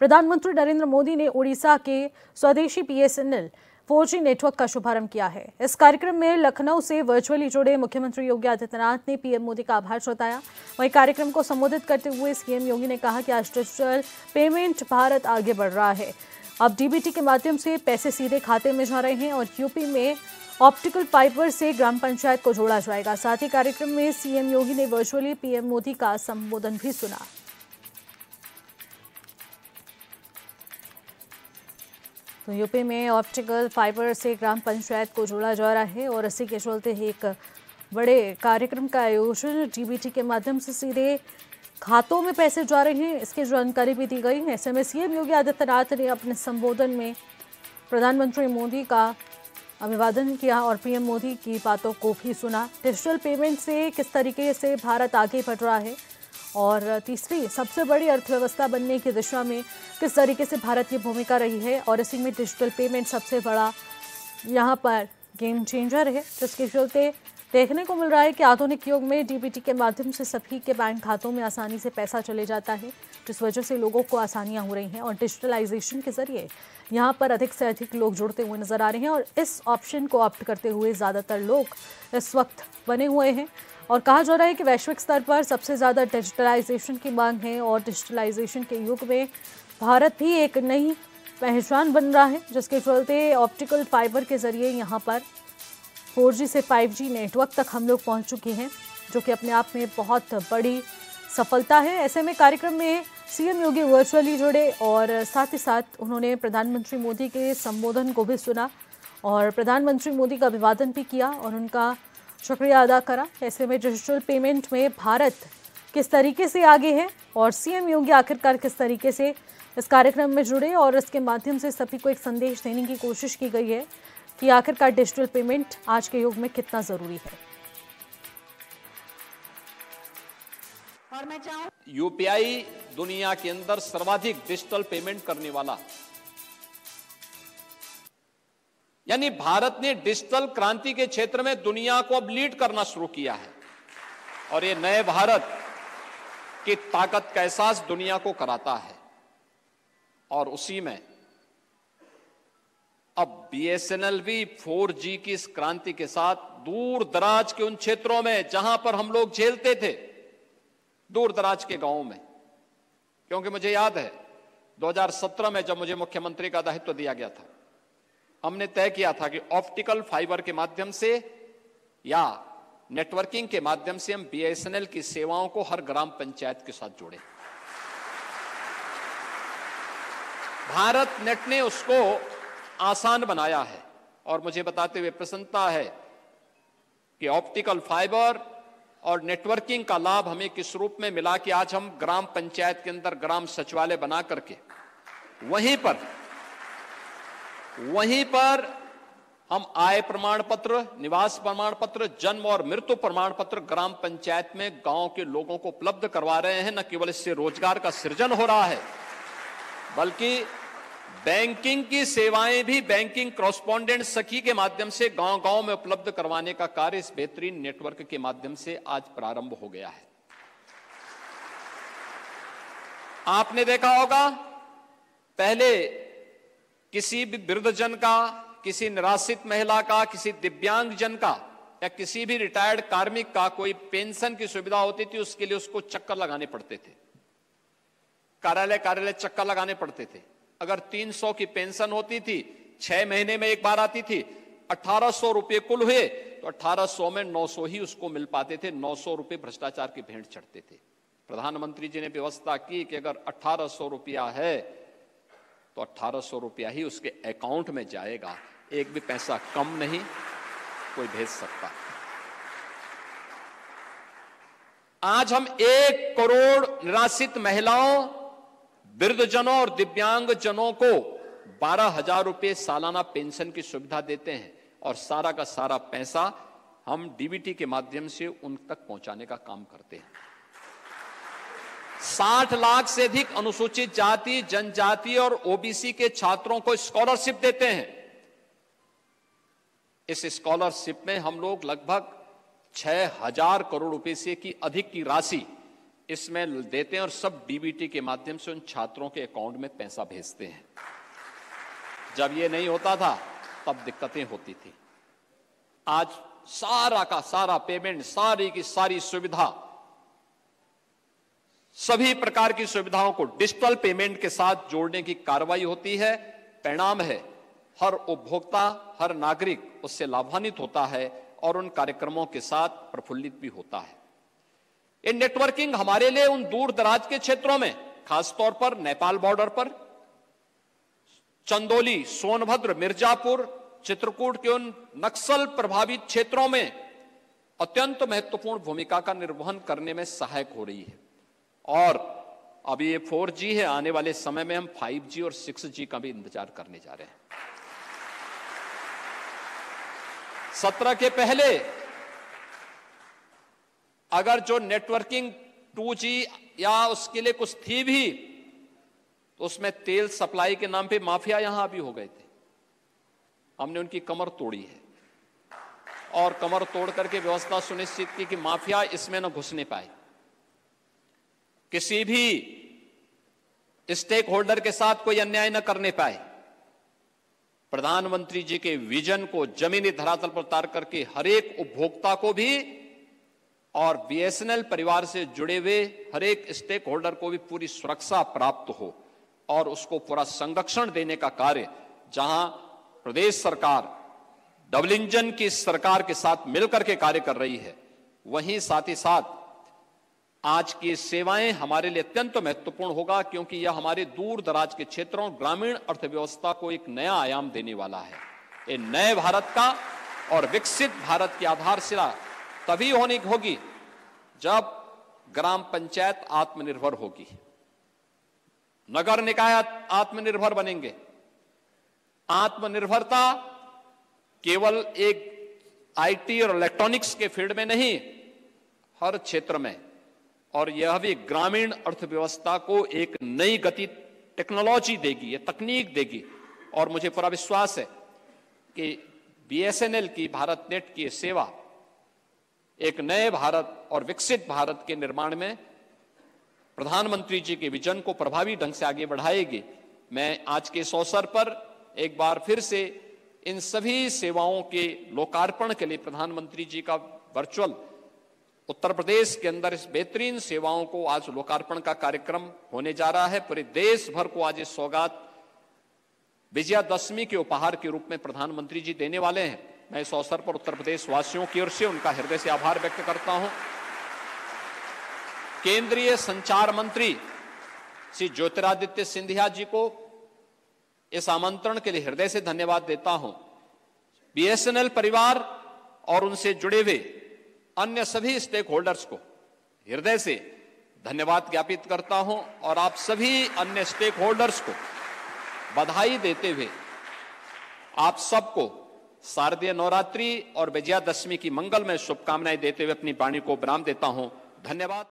प्रधानमंत्री नरेंद्र मोदी ने उड़ीसा के स्वदेशी बीएसएनएल 4G नेटवर्क का शुभारंभ किया है। इस कार्यक्रम में लखनऊ से वर्चुअली जुड़े मुख्यमंत्री योगी आदित्यनाथ ने पीएम मोदी का आभार जताया। वहीं कार्यक्रम को संबोधित करते हुए सीएम योगी ने कहा कि आज डिजिटल पेमेंट भारत आगे बढ़ रहा है। अब डीबीटी के माध्यम से पैसे सीधे खाते में जा रहे हैं और यूपी में ऑप्टिकल फाइबर से ग्राम पंचायत को जोड़ा जाएगा। साथ ही कार्यक्रम में सीएम योगी ने वर्चुअली पीएम मोदी का संबोधन भी सुना। तो यूपी में ऑप्टिकल फाइबर से ग्राम पंचायत को जोड़ा जा रहा है और इसी के चलते एक बड़े कार्यक्रम का आयोजन डीबीटी के माध्यम से सीधे खातों में पैसे जा रहे हैं, इसकी जानकारी भी दी गई है। ऐसे में सीएम योगी आदित्यनाथ ने अपने संबोधन में प्रधानमंत्री मोदी का अभिवादन किया और पीएम मोदी की बातों को भी सुना। डिजिटल पेमेंट से किस तरीके से भारत आगे बढ़ रहा है और तीसरी सबसे बड़ी अर्थव्यवस्था बनने की दिशा में किस तरीके से भारत की भूमिका रही है और इसी में डिजिटल पेमेंट सबसे बड़ा यहाँ पर गेम चेंजर है, जिसके चलते देखने को मिल रहा है कि आधुनिक युग में डीबीटी के माध्यम से सभी के बैंक खातों में आसानी से पैसा चले जाता है, जिस वजह से लोगों को आसानियां हो रही हैं और डिजिटलाइजेशन के जरिए यहां पर अधिक से अधिक लोग जुड़ते हुए नजर आ रहे हैं और इस ऑप्शन को ऑप्ट करते हुए ज़्यादातर लोग इस वक्त बने हुए हैं। और कहा जा रहा है कि वैश्विक स्तर पर सबसे ज़्यादा डिजिटलाइजेशन की मांग है और डिजिटलाइजेशन के युग में भारत भी एक नई पहचान बन रहा है, जिसके चलते ऑप्टिकल फाइबर के जरिए यहाँ पर 4G से 5G नेटवर्क तक हम लोग पहुँच चुके हैं, जो कि अपने आप में बहुत बड़ी सफलता है। ऐसे में कार्यक्रम में सीएम योगी वर्चुअली जुड़े और साथ ही साथ उन्होंने प्रधानमंत्री मोदी के संबोधन को भी सुना और प्रधानमंत्री मोदी का अभिवादन भी किया और उनका शुक्रिया अदा करा। ऐसे में डिजिटल पेमेंट में भारत किस तरीके से आगे है और सीएम योगी आखिरकार किस तरीके से इस कार्यक्रम में जुड़े और इसके माध्यम से सभी को एक संदेश देने की कोशिश की गई है कि आखिरकार डिजिटल पेमेंट आज के युग में कितना जरूरी है। और मैं चाहूं यूपीआई दुनिया के अंदर सर्वाधिक डिजिटल पेमेंट करने वाला, यानी भारत ने डिजिटल क्रांति के क्षेत्र में दुनिया को अब लीड करना शुरू किया है और ये नए भारत की ताकत का एहसास दुनिया को कराता है। और उसी में अब बीएसएनएल भी 4G की इस क्रांति के साथ दूर दराज के उन क्षेत्रों में जहां पर हम लोग झेलते थे, दूर दराज के गांवों में, क्योंकि मुझे याद है 2017 में जब मुझे मुख्यमंत्री का दायित्व दिया गया था, हमने तय किया था कि ऑप्टिकल फाइबर के माध्यम से या नेटवर्किंग के माध्यम से हम बीएसएनएल की सेवाओं को हर ग्राम पंचायत के साथ जोड़ें। भारत नेट ने उसको आसान बनाया है और मुझे बताते हुए प्रसन्नता है कि ऑप्टिकल फाइबर और नेटवर्किंग का लाभ हमें किस रूप में मिला कि आज हम ग्राम पंचायत के अंदर ग्राम सचिवालय बना करके वहीं पर हम आय प्रमाण पत्र, निवास प्रमाण पत्र, जन्म और मृत्यु प्रमाण पत्र ग्राम पंचायत में गांव के लोगों को उपलब्ध करवा रहे हैं। न केवल इससे रोजगार का सृजन हो रहा है, बल्कि बैंकिंग की सेवाएं भी बैंकिंग कॉरेस्पॉन्डेंट सखी के माध्यम से गांव गांव में उपलब्ध करवाने का कार्य इस बेहतरीन नेटवर्क के माध्यम से आज प्रारंभ हो गया है। आपने देखा होगा पहले किसी भी वृद्धजन का, किसी निराश्रित महिला का, किसी दिव्यांग जन का या किसी भी रिटायर्ड कार्मिक का कोई पेंशन की सुविधा होती थी, उसके लिए उसको चक्कर लगाने पड़ते थे, कार्यालय चक्कर लगाने पड़ते थे। अगर 300 की पेंशन होती थी, 6 महीने में एक बार आती थी, 1800 रुपए कुल हुए तो 1800 में 900 ही उसको मिल पाते थे। 900 रुपए भ्रष्टाचार की भेंट चढ़ते थे। प्रधानमंत्री जी ने व्यवस्था की कि अगर 1800 रुपया है तो 1800 रुपया ही उसके अकाउंट में जाएगा, एक भी पैसा कम नहीं कोई भेज सकता। आज हम 1 करोड़ निराश्रित महिलाओं, वृद्धजनों और दिव्यांग जनों को 12,000 रुपए सालाना पेंशन की सुविधा देते हैं और सारा का सारा पैसा हम डीबीटी के माध्यम से उन तक पहुंचाने का काम करते हैं। 60 लाख से अधिक अनुसूचित जाति, जनजाति और ओबीसी के छात्रों को स्कॉलरशिप देते हैं। इस स्कॉलरशिप में हम लोग लगभग 6,000 करोड़ रुपए से की अधिक की राशि इसमें देते हैं और सब डीबीटी के माध्यम से उन छात्रों के अकाउंट में पैसा भेजते हैं। जब ये नहीं होता था तब दिक्कतें होती थी। आज सारा का सारा पेमेंट, सारी की सारी सुविधा, सभी प्रकार की सुविधाओं को डिजिटल पेमेंट के साथ जोड़ने की कार्रवाई होती है। परिणाम है हर उपभोक्ता, हर नागरिक उससे लाभान्वित होता है और उन कार्यक्रमों के साथ प्रफुल्लित भी होता है। ये नेटवर्किंग हमारे लिए उन दूर दराज के क्षेत्रों में, खासतौर पर नेपाल बॉर्डर पर, चंदौली, सोनभद्र, मिर्जापुर, चित्रकूट के उन नक्सल प्रभावित क्षेत्रों में अत्यंत महत्वपूर्ण भूमिका का निर्वहन करने में सहायक हो रही है। और अभी ये 4G है, आने वाले समय में हम 5G और 6G का भी इंतजार करने जा रहे हैं। 17 के पहले अगर जो नेटवर्किंग 2G या उसके लिए कुछ थी भी, तो उसमें तेल सप्लाई के नाम पे माफिया यहां भी हो गए थे। हमने उनकी कमर तोड़ी है और कमर तोड़ करके व्यवस्था सुनिश्चित की कि माफिया इसमें न घुसने पाए। किसी भी स्टेक होल्डर के साथ कोई अन्याय न करने पाए। प्रधानमंत्री जी के विजन को जमीनी धरातल पर उतार करके हर एक उपभोक्ता को भी और बीएसएनएल परिवार से जुड़े हुए हर एक स्टेक होल्डर को भी पूरी सुरक्षा प्राप्त हो और उसको पूरा संरक्षण देने का कार्य, जहां प्रदेश सरकार डबल इंजन की सरकार के साथ मिलकर के कार्य कर रही है, वहीं साथ ही साथ आज की सेवाएं हमारे लिए अत्यंत महत्वपूर्ण होगा, क्योंकि यह हमारे दूर दराज के क्षेत्रों, ग्रामीण अर्थव्यवस्था को एक नया आयाम देने वाला है। ये नए भारत का और विकसित भारत की आधारशिला तभी होगी जब ग्राम पंचायत आत्मनिर्भर होगी, नगर निकाय आत्मनिर्भर बनेंगे। आत्मनिर्भरता केवल एक आईटी और इलेक्ट्रॉनिक्स के फील्ड में नहीं, हर क्षेत्र में, और यह भी ग्रामीण अर्थव्यवस्था को एक नई गति टेक्नोलॉजी देगी, ये तकनीक देगी। और मुझे पूरा विश्वास है कि बीएसएनएल की भारत नेट की सेवा एक नए भारत और विकसित भारत के निर्माण में प्रधानमंत्री जी के विजन को प्रभावी ढंग से आगे बढ़ाएगी। मैं आज के इस अवसर पर एक बार फिर से इन सभी सेवाओं के लोकार्पण के लिए प्रधानमंत्री जी का वर्चुअल उत्तर प्रदेश के अंदर इस बेहतरीन सेवाओं को आज लोकार्पण का कार्यक्रम होने जा रहा है। पूरे देश भर को आज इस सौगात विजयादशमी के उपहार के रूप में प्रधानमंत्री जी देने वाले हैं। मैं इस अवसर पर उत्तर प्रदेश वासियों की ओर से उनका हृदय से आभार व्यक्त करता हूं। केंद्रीय संचार मंत्री श्री ज्योतिरादित्य सिंधिया जी को इस आमंत्रण के लिए हृदय से धन्यवाद देता हूं। बीएसएनएल परिवार और उनसे जुड़े हुए अन्य सभी स्टेक होल्डर्स को हृदय से धन्यवाद ज्ञापित करता हूं और आप सभी अन्य स्टेक होल्डर्स को बधाई देते हुए आप सबको शारदीय नवरात्रि और विजयादशमी की मंगलमय शुभकामनाएं देते हुए अपनी वाणी को विराम देता हूं। धन्यवाद।